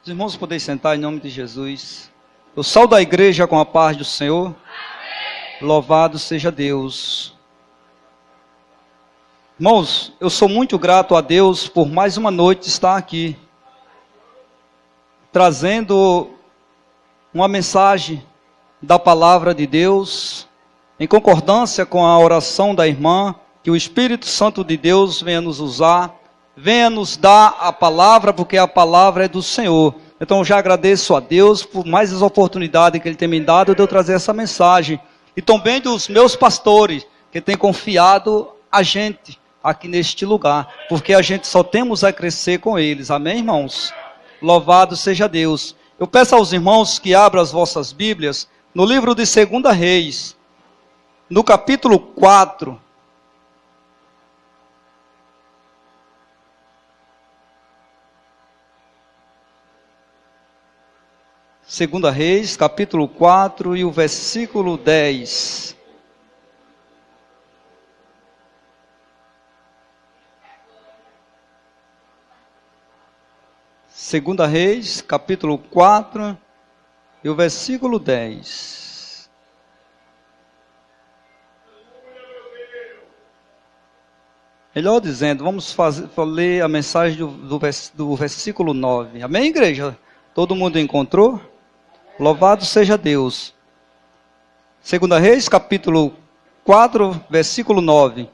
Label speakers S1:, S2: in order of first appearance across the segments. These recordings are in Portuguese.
S1: Os irmãos podem sentar em nome de Jesus. Eu saúdo a igreja com a paz do Senhor. Amém. Louvado seja Deus. Irmãos, eu sou muito grato a Deus por mais uma noite estar aqui, trazendo uma mensagem da palavra de Deus, em concordância com a oração da irmã, que o Espírito Santo de Deus venha nos usar, venha nos dar a palavra, porque a palavra é do Senhor. Então eu já agradeço a Deus por mais essa oportunidade que Ele tem me dado de eu trazer essa mensagem. E também dos meus pastores, que têm confiado a gente aqui neste lugar, porque a gente só temos a crescer com eles. Amém, irmãos? Louvado seja Deus. Eu peço aos irmãos que abram as vossas Bíblias no livro de 2 Reis, no capítulo 4. Segunda Reis, capítulo 4 e o versículo 10. Segunda Reis, capítulo 4 e o versículo 10. Melhor dizendo, vamos ler a mensagem do versículo 9. Amém, igreja? Todo mundo encontrou? Louvado seja Deus. 2 Reis, capítulo 4, versículo 9.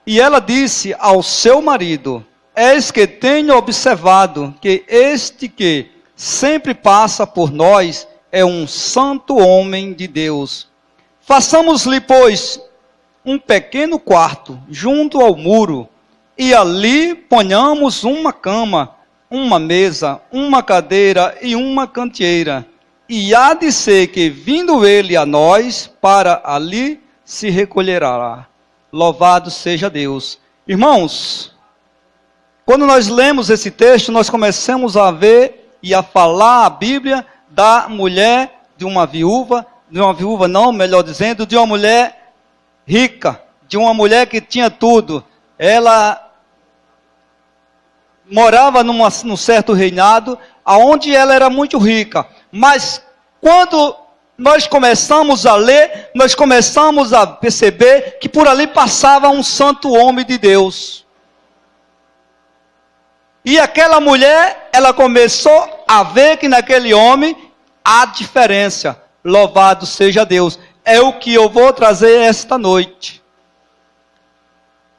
S1: E ela disse ao seu marido: eis que tenho observado que este que sempre passa por nós é um santo homem de Deus. Façamos-lhe, pois, um pequeno quarto junto ao muro, e ali ponhamos uma cama, uma mesa, uma cadeira e uma candeeira. E há de ser que, vindo ele a nós, para ali se recolherá. Louvado seja Deus. Irmãos, quando nós lemos esse texto, nós começamos a ver e a falar a Bíblia da mulher de uma viúva não, melhor dizendo, de uma mulher rica, de uma mulher que tinha tudo. Ela morava num certo reinado, onde ela era muito rica. Mas quando nós começamos a ler, nós começamos a perceber que por ali passava um santo homem de Deus. E aquela mulher, ela começou a ver que naquele homem há diferença. Louvado seja Deus. É o que eu vou trazer esta noite.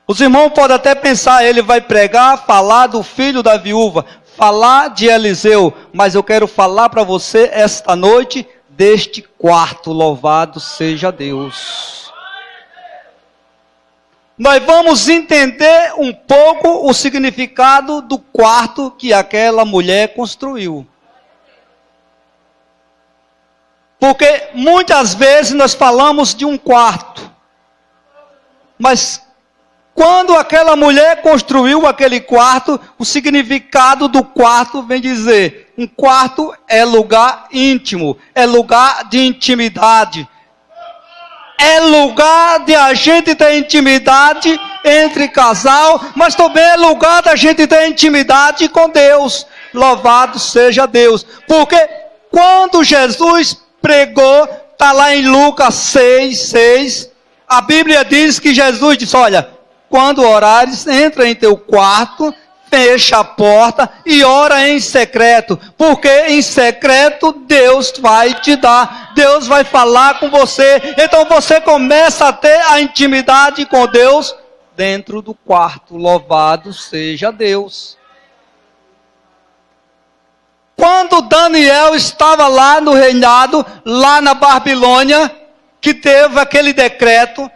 S1: Os irmãos podem até pensar, ele vai pregar, falar do filho da viúva, falar de Eliseu, mas eu quero falar para você esta noite deste quarto. Louvado seja Deus. Nós vamos entender um pouco o significado do quarto que aquela mulher construiu. Porque muitas vezes nós falamos de um quarto, mas quando aquela mulher construiu aquele quarto, o significado do quarto vem dizer: um quarto é lugar íntimo, é lugar de intimidade. É lugar de a gente ter intimidade entre casal, mas também é lugar da gente ter intimidade com Deus. Louvado seja Deus. Porque quando Jesus pregou, está lá em Lucas 6, a Bíblia diz que Jesus disse: olha, quando orares, entra em teu quarto, fecha a porta e ora em secreto, porque em secreto Deus vai te dar, Deus vai falar com você. Então você começa a ter a intimidade com Deus dentro do quarto. Louvado seja Deus. Quando Daniel estava lá no reinado, lá na Babilônia, que teve aquele decreto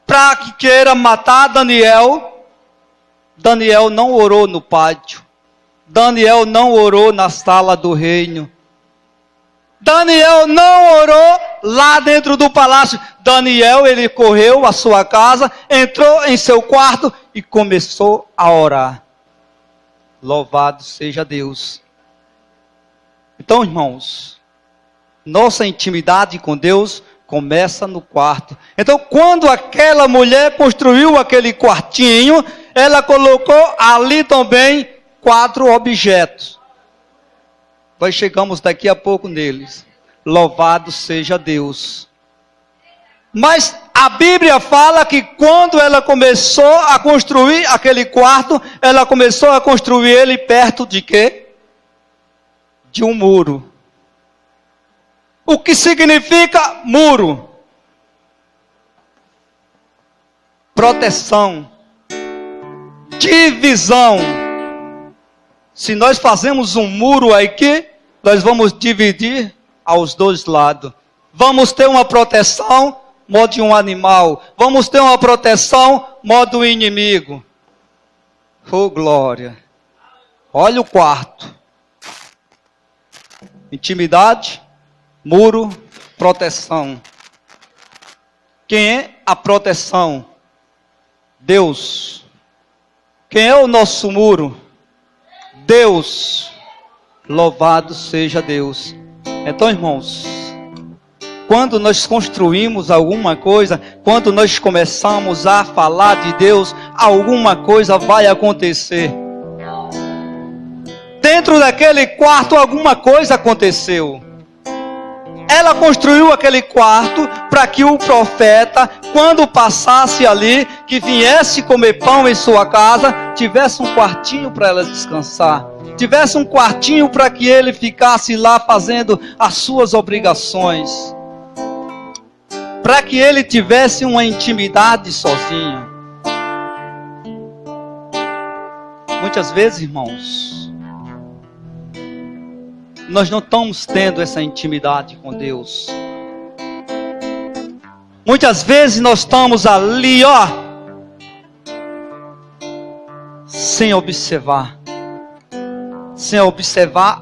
S1: para que queira matar Daniel, Daniel não orou no pátio. Daniel não orou na sala do reino. Daniel não orou lá dentro do palácio. Daniel, ele correu à sua casa, entrou em seu quarto e começou a orar. Louvado seja Deus. Então, irmãos, nossa intimidade com Deus começa no quarto. Então, quando aquela mulher construiu aquele quartinho, ela colocou ali também 4 objetos. Nós chegamos daqui a pouco neles. Louvado seja Deus. Mas a Bíblia fala que quando ela começou a construir aquele quarto, ela começou a construir ele perto de quê? De um muro. O que significa muro? Proteção. Divisão. Se nós fazemos um muro aqui, nós vamos dividir aos dois lados. Vamos ter uma proteção, modo de um animal. Vamos ter uma proteção, modo do inimigo. Oh, glória. Olha o quarto. Intimidade, muro, proteção. Quem é a proteção? Deus. Quem é o nosso muro? Deus. Louvado seja Deus. Então, irmãos, quando nós construímos alguma coisa, quando nós começamos a falar de Deus, alguma coisa vai acontecer. Dentro daquele quarto, alguma coisa aconteceu. Ela construiu aquele quarto para que o profeta, quando passasse ali, que viesse comer pão em sua casa, tivesse um quartinho para ela descansar. Tivesse um quartinho para que ele ficasse lá fazendo as suas obrigações. Para que ele tivesse uma intimidade sozinho. Muitas vezes, irmãos, nós não estamos tendo essa intimidade com Deus. Muitas vezes nós estamos ali, sem observar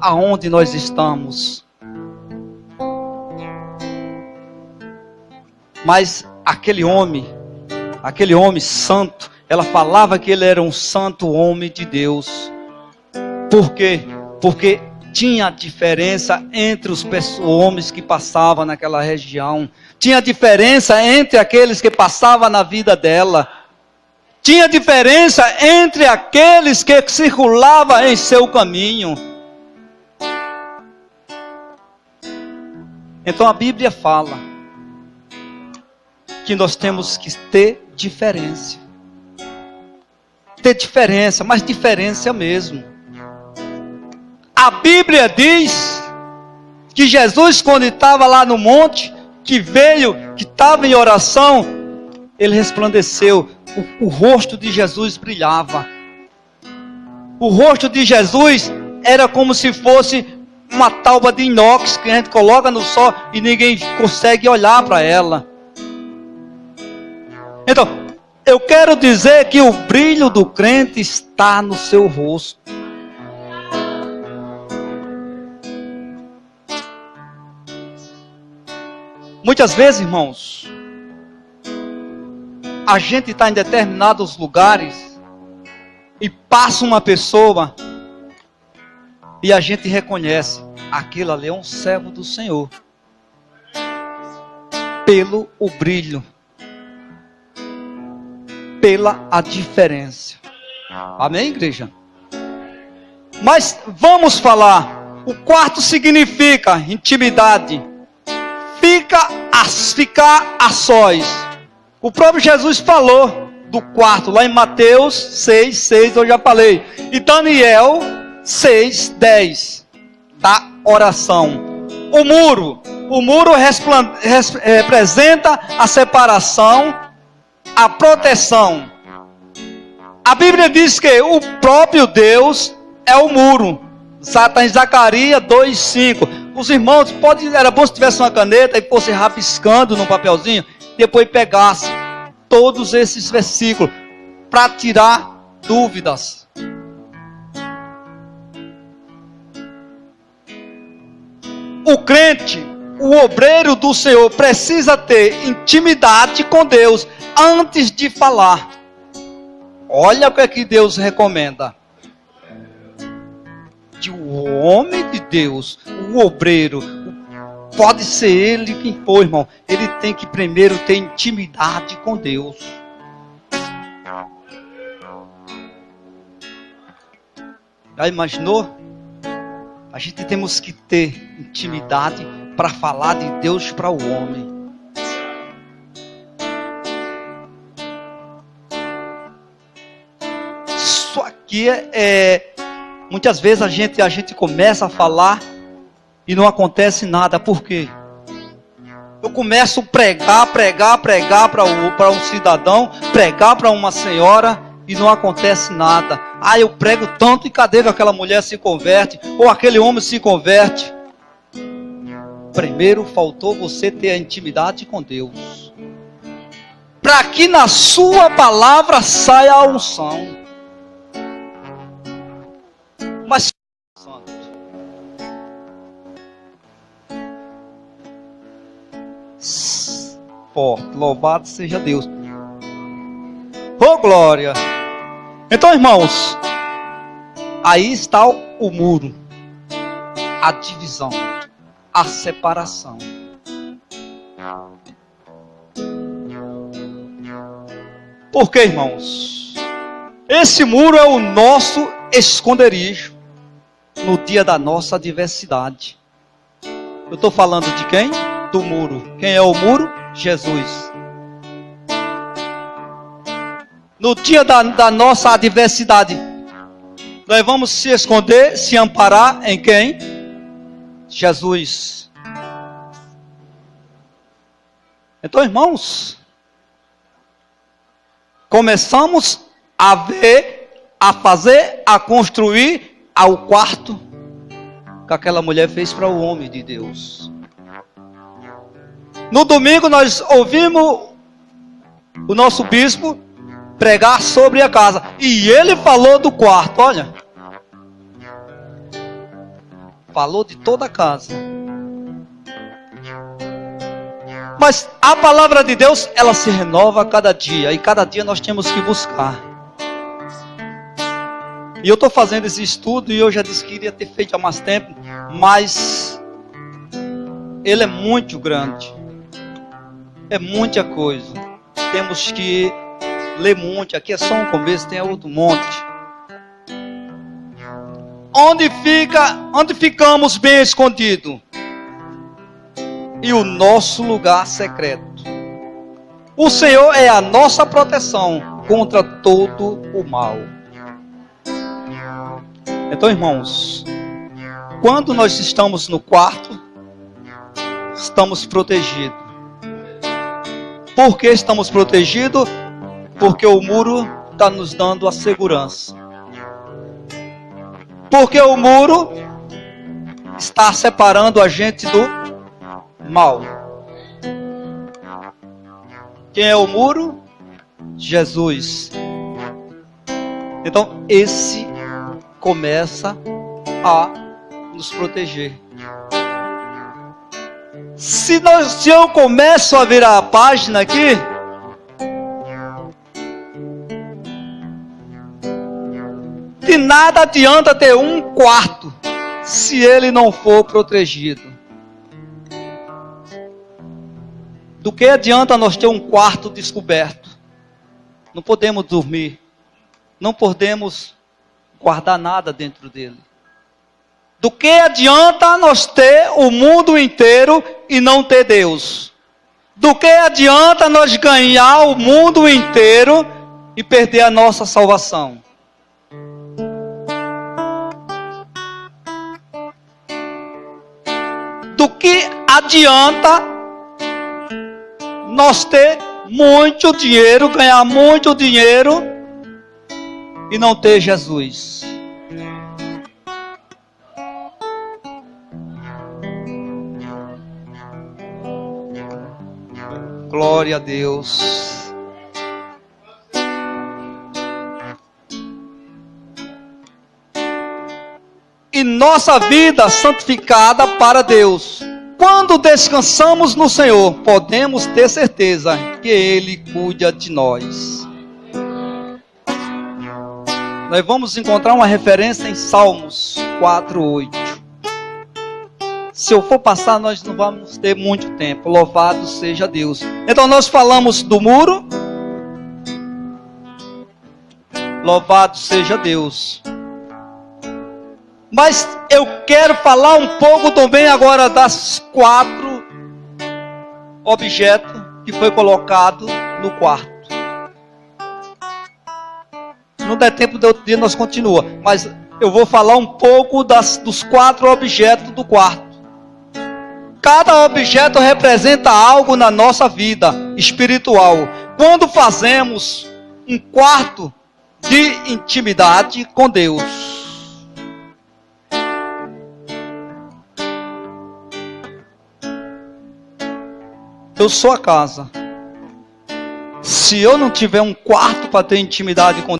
S1: aonde nós estamos. Mas aquele homem santo, ela falava que ele era um santo homem de Deus. Por quê? Porque tinha diferença entre os homens que passavam naquela região. Tinha diferença entre aqueles que passavam na vida dela. Tinha diferença entre aqueles que circulavam em seu caminho. Então a Bíblia fala que nós temos que ter diferença. Ter diferença, mas diferença mesmo. A Bíblia diz que Jesus, quando estava lá no monte, que estava em oração, ele resplandeceu. O rosto de Jesus brilhava. O rosto de Jesus era como se fosse uma tábua de inox que a gente coloca no sol e ninguém consegue olhar para ela. Então, eu quero dizer que o brilho do crente está no seu rosto. Muitas vezes, irmãos, a gente está em determinados lugares e passa uma pessoa e a gente reconhece, aquilo ali é um servo do Senhor. Pelo o brilho, pela a diferença. Amém, igreja? Mas vamos falar, o quarto significa intimidade. Ficar a sós. O próprio Jesus falou do quarto, lá em Mateus 6:6, eu já falei. E Daniel 6:10, da oração. O muro representa a separação, a proteção. A Bíblia diz que o próprio Deus é o muro. Está em Zacarias 2:5. Os irmãos, era bom se tivesse uma caneta e fosse rabiscando num papelzinho, depois pegasse todos esses versículos para tirar dúvidas. O crente, o obreiro do Senhor, precisa ter intimidade com Deus antes de falar. Olha o que é que Deus recomenda. Que o homem de Deus, o obreiro, pode ser ele quem for, irmão, ele tem que primeiro ter intimidade com Deus. Já imaginou? A gente temos que ter intimidade para falar de Deus para o homem. Isso aqui muitas vezes a gente começa a falar e não acontece nada. Por quê? Eu começo a pregar para um cidadão, pregar para uma senhora e não acontece nada. Eu prego tanto e cadê que aquela mulher se converte? Ou aquele homem se converte? Primeiro faltou você ter a intimidade com Deus, para que na sua palavra saia a unção. Mas forte, louvado seja Deus. Oh glória! Então, irmãos, aí está o muro, a divisão, a separação. Por quê, irmãos? Esse muro é o nosso esconderijo no dia da nossa adversidade. Eu estou falando de quem? Do muro. Quem é o muro? Jesus. No dia da nossa adversidade, nós vamos se esconder, se amparar em quem? Jesus. Então, irmãos, começamos a ver, a fazer, a construir ao quarto que aquela mulher fez para o homem de Deus. No domingo nós ouvimos o nosso bispo pregar sobre a casa. E ele falou do quarto, olha. Falou de toda a casa. Mas a palavra de Deus, ela se renova a cada dia. E cada dia nós temos que buscar. E eu estou fazendo esse estudo e eu já disse que iria ter feito há mais tempo. Mas ele é muito grande. É muita coisa. Temos que ler muito. Aqui é só um começo, tem outro monte. Onde ficamos bem escondidos? E o nosso lugar secreto. O Senhor é a nossa proteção contra todo o mal. Então, irmãos, quando nós estamos no quarto, estamos protegidos. Por que estamos protegidos? Porque o muro está nos dando a segurança. Porque o muro está separando a gente do mal. Quem é o muro? Jesus. Então, esse começa a nos proteger. Se eu começo a virar a página aqui, de nada adianta ter um quarto se ele não for protegido. Do que adianta nós ter um quarto descoberto? Não podemos dormir, não podemos guardar nada dentro dele. Do que adianta nós ter o mundo inteiro e não ter Deus? Do que adianta nós ganhar o mundo inteiro e perder a nossa salvação? Do que adianta nós ter muito dinheiro, ganhar muito dinheiro e não ter Jesus? Glória a Deus. E nossa vida santificada para Deus. Quando descansamos no Senhor, podemos ter certeza que Ele cuida de nós. Nós vamos encontrar uma referência em Salmos 4:8. Se eu for passar, nós não vamos ter muito tempo. Louvado seja Deus. Então nós falamos do muro. Louvado seja Deus. Mas eu quero falar um pouco também agora das 4 objetos que foi colocado no quarto. Se não der tempo de outro dia, nós continuamos. Mas eu vou falar um pouco dos 4 objetos do quarto. Cada objeto representa algo na nossa vida espiritual. Quando fazemos um quarto de intimidade com Deus, eu sou a casa. Se eu não tiver um quarto para ter intimidade com